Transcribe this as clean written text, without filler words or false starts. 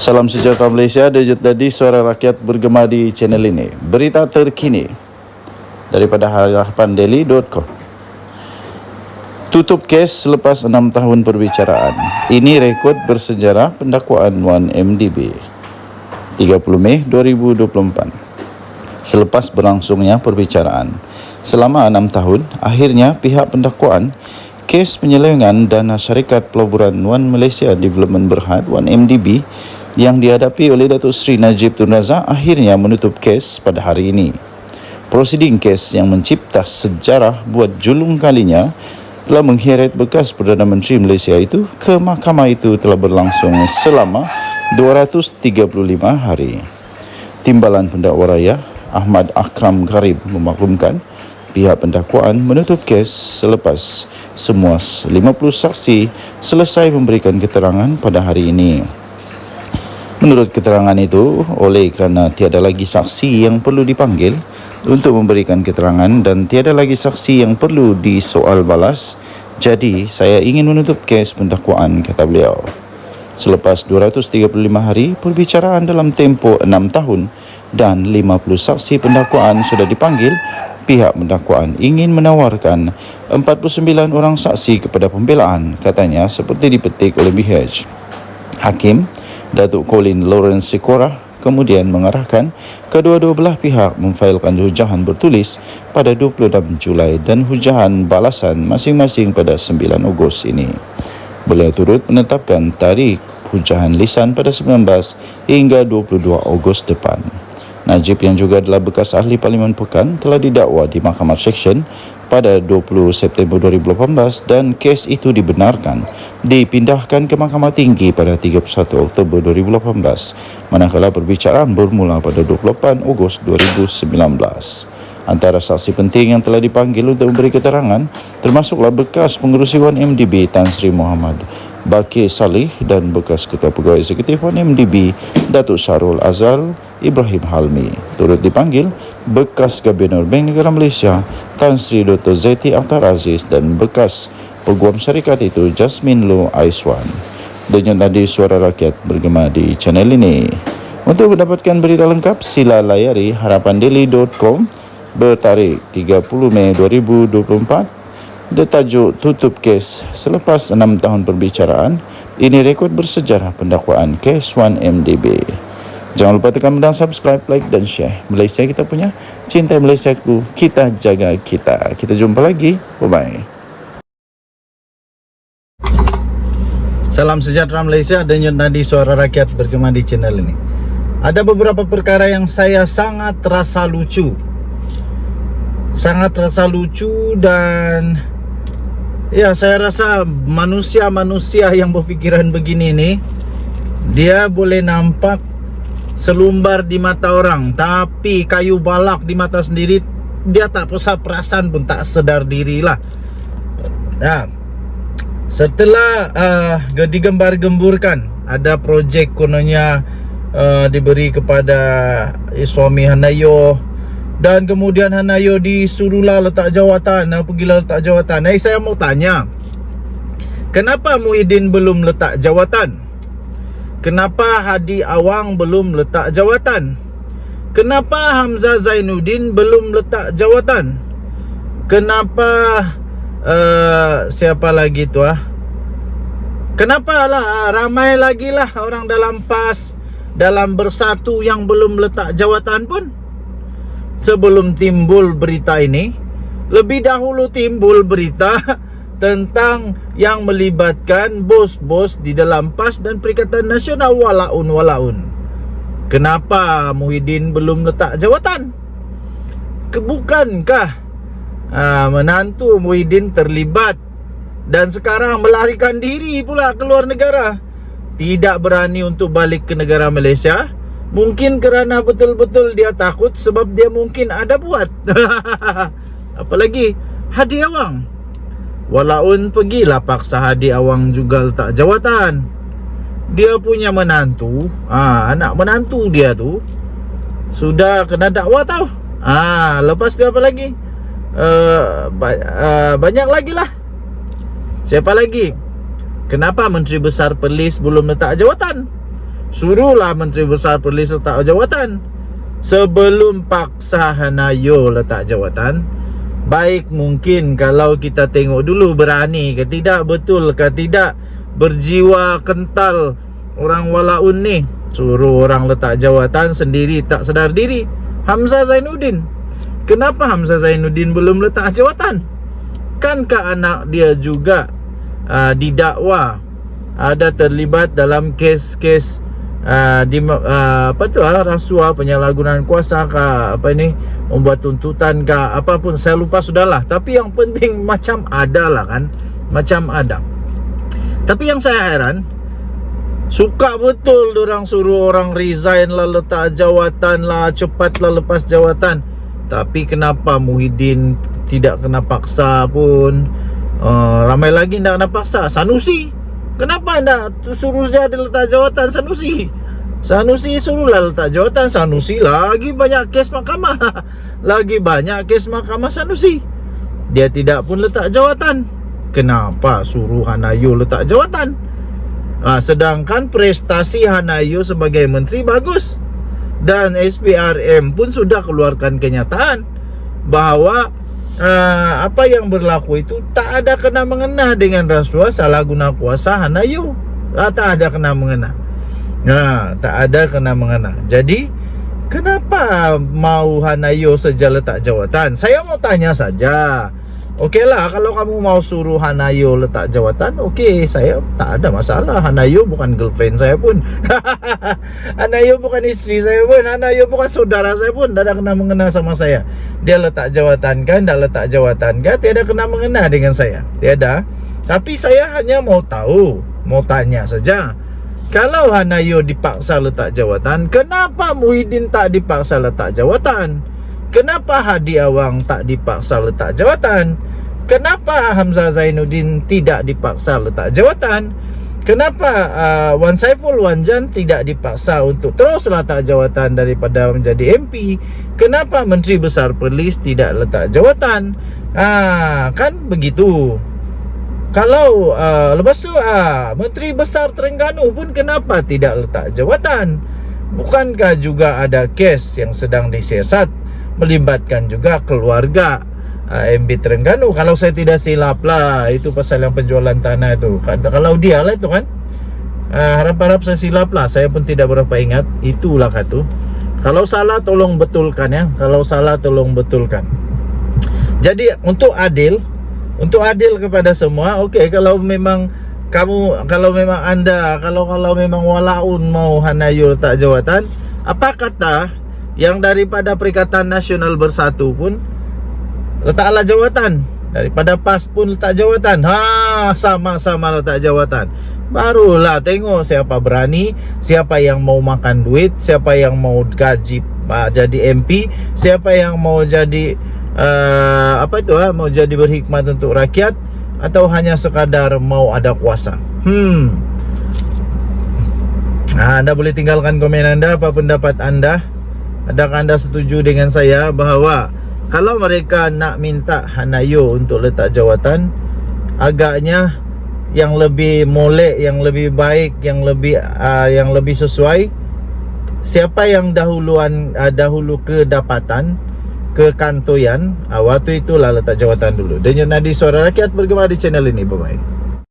Salam sejahtera Malaysia, Dejut Dadi, suara rakyat bergema di channel ini. Berita terkini daripada harapandaily.com. Tutup kes selepas 6 tahun perbicaraan. Ini rekod bersejarah pendakwaan 1MDB. 30 Mei 2024. Selepas berlangsungnya perbicaraan selama 6 tahun, akhirnya pihak pendakwaan kes penyelewengan dana syarikat pelaburan One Malaysia Development Berhad 1MDB yang dihadapi oleh Datuk Seri Najib Tun Razak akhirnya menutup kes pada hari ini. Prosiding kes yang mencipta sejarah buat julung kalinya telah mengheret bekas Perdana Menteri Malaysia itu ke mahkamah itu telah berlangsung selama 235 hari. Timbalan Pendakwa Raya Ahmad Akram Gharib memaklumkan pihak pendakwaan menutup kes selepas semua 50 saksi selesai memberikan keterangan pada hari ini. Menurut keterangan itu, oleh kerana tiada lagi saksi yang perlu dipanggil untuk memberikan keterangan dan tiada lagi saksi yang perlu disoal balas, jadi saya ingin menutup kes pendakwaan, kata beliau. Selepas 235 hari perbicaraan dalam tempoh 6 tahun dan 50 saksi pendakwaan sudah dipanggil, pihak pendakwaan ingin menawarkan 49 orang saksi kepada pembelaan, katanya seperti dipetik oleh BH. Hakim Datuk Colin Lawrence Sikora kemudian mengarahkan kedua-dua belah pihak memfailkan hujahan bertulis pada 26 Julai dan hujahan balasan masing-masing pada 9 Ogos ini. Beliau turut menetapkan tarikh hujahan lisan pada 19 hingga 22 Ogos depan. Najib yang juga adalah bekas ahli Parlimen Pekan telah didakwa di Mahkamah Seksyen pada 20 September 2018 dan kes itu dibenarkan dipindahkan ke Mahkamah Tinggi pada 31 Oktober 2018, manakala perbicaraan bermula pada 28 Ogos 2019. Antara saksi penting yang telah dipanggil untuk memberi keterangan termasuklah bekas pengerusi 1MDB Tan Sri Muhammad Baqir Saleh dan bekas Ketua Pegawai Eksekutif 1MDB Datuk Syarul Azal Ibrahim Halmi. Turut dipanggil bekas Gubernur Bank Negara Malaysia Tan Sri Dr. Zaiti Akhtar Aziz dan bekas peguam syarikat itu Jasmine Loh Aiswan. Denyut nadi suara rakyat bergema di channel ini. Untuk mendapatkan berita lengkap, sila layari harapandaily.com bertarikh 30 Mei 2024. Bertajuk tutup kes selepas 6 tahun perbicaraan. Ini rekod bersejarah pendakwaan kes 1MDB. Jangan lupa tekan butang subscribe, like dan share. Malaysia kita punya, cinta Malaysiaku, kita jaga kita. Kita jumpa lagi. Bye-bye. Salam sejahtera Malaysia, denyut nadi suara rakyat bergema di channel ini. Ada beberapa perkara yang saya sangat terasa lucu. Sangat terasa lucu dan ya, saya rasa manusia-manusia yang berfikiran begini ni, dia boleh nampak selumbar di mata orang, tapi kayu balak di mata sendiri, dia tak usah perasan pun, tak sedar dirilah. Setelah digembar-gemburkan ada projek kononnya diberi kepada suami Hanayo, dan kemudian Hanayo disuruhlah letak jawatan, pergilah letak jawatan. Saya mau tanya, kenapa Muhyiddin belum letak jawatan? Kenapa Hadi Awang belum letak jawatan? Kenapa Hamzah Zainuddin belum letak jawatan? Kenapa siapa lagi tu Kenapa lah ramai lagi lah orang dalam PAS, dalam Bersatu yang belum letak jawatan pun? Sebelum timbul berita ini, lebih dahulu timbul berita tentang yang melibatkan bos-bos di dalam PAS dan Perikatan Nasional walaun. Kenapa Muhyiddin belum letak jawatan? Bukankah menantu Muhyiddin terlibat dan sekarang melarikan diri pula ke luar negara? Tidak berani untuk balik ke negara Malaysia? Mungkin kerana betul-betul dia takut sebab dia mungkin ada buat. Apalagi Hadi Awang. Walaun pergilah paksa Hadi Awang juga letak jawatan. Dia punya menantu, anak menantu dia tu sudah kena dakwa tau. Lepas tu apa lagi? Banyak lagi lah. Siapa lagi? Kenapa Menteri Besar Perlis belum letak jawatan? suruhlah Menteri Besar Perlis letak jawatan. Sebelum paksa Hanayo letak jawatan, baik mungkin kalau kita tengok dulu berani ke tidak, betul ke tidak, berjiwa kental orang walaun ni. Suruh orang letak jawatan sendiri tak sedar diri. Hamzah Zainuddin, kenapa Hamzah Zainuddin belum letak jawatan? Kan ke anak dia juga didakwa ada terlibat dalam kes-kes rasuah, penyalahgunaan kuasa membuat tuntutan apapun, saya lupa sudahlah. Tapi yang penting macam ada lah kan, macam ada. Tapi yang saya heran, suka betul dorang suruh orang resign lah, letak jawatan lah, cepatlah lepas jawatan. Tapi kenapa Muhyiddin tidak kena paksa pun? Ramai lagi tidak kena paksa. Sanusi, kenapa tidak suruh dia letak jawatan? Sanusi suruhlah letak jawatan. Sanusi lagi banyak kes mahkamah. Lagi banyak kes mahkamah Sanusi. Dia tidak pun letak jawatan. Kenapa suruh Hanayo letak jawatan? Sedangkan prestasi Hanayo sebagai menteri bagus. Dan SPRM pun sudah keluarkan kenyataan bahawa apa yang berlaku itu tak ada kena mengena dengan rasuah salah guna kuasa Hanayo. Tak ada kena mengena. Tak ada kena mengena. Jadi kenapa mau Hanayo saja letak jawatan? Saya mau tanya saja. Okeylah, kalau kamu mau suruh Hanayo letak jawatan, okey, saya tak ada masalah. Hanayo bukan girlfriend saya pun. Hanayo bukan isteri saya pun. Hanayo bukan saudara saya pun. Tak ada kena mengena sama saya. Dia letak jawatan kan, dah letak jawatan kan, tiada kena mengena dengan saya. Tiada. Tapi saya hanya mau tahu, mau tanya saja. Kalau Hanayo dipaksa letak jawatan, kenapa Muhyiddin tak dipaksa letak jawatan? Kenapa Hadi Awang tak dipaksa letak jawatan? Kenapa Hamzah Zainuddin tidak dipaksa letak jawatan? Kenapa Wan Saiful Wanjan tidak dipaksa untuk terus letak jawatan daripada menjadi MP? Kenapa Menteri Besar Perlis tidak letak jawatan? Kan begitu. Kalau lepas tu Menteri Besar Terengganu pun kenapa tidak letak jawatan? Bukankah juga ada kes yang sedang disiasat melibatkan juga keluarga MB Terengganu? Kalau saya tidak silap lah, itu pasal yang penjualan tanah itu. Kalau dia lah itu kan, harap-harap saya silap lah, saya pun tidak berapa ingat. Itulah kata. Kalau salah tolong betulkan ya. Kalau salah tolong betulkan. Jadi untuk adil kepada semua, okey, kalau memang kamu, kalau memang anda, kalau memang walaun mau Hanayo letak jawatan, apa kata yang daripada Perikatan Nasional Bersatu pun letaklah jawatan, daripada PAS pun letak jawatan. Sama-sama letak jawatan. Barulah tengok siapa berani, siapa yang mau makan duit, siapa yang mau gaji jadi MP, siapa yang mau jadi mau jadi berhikmat untuk rakyat, atau hanya sekadar mau ada kuasa. Anda boleh tinggalkan komen anda, apa pendapat anda. Adakah anda setuju dengan saya bahawa kalau mereka nak minta Hanayo untuk letak jawatan, agaknya yang lebih molek, yang lebih baik, yang lebih sesuai, siapa yang dahulu kedapatan, kekantoyan, waktu itulah letak jawatan dulu. Denyut Nadi Suara Rakyat bergema di channel ini. Bye bye.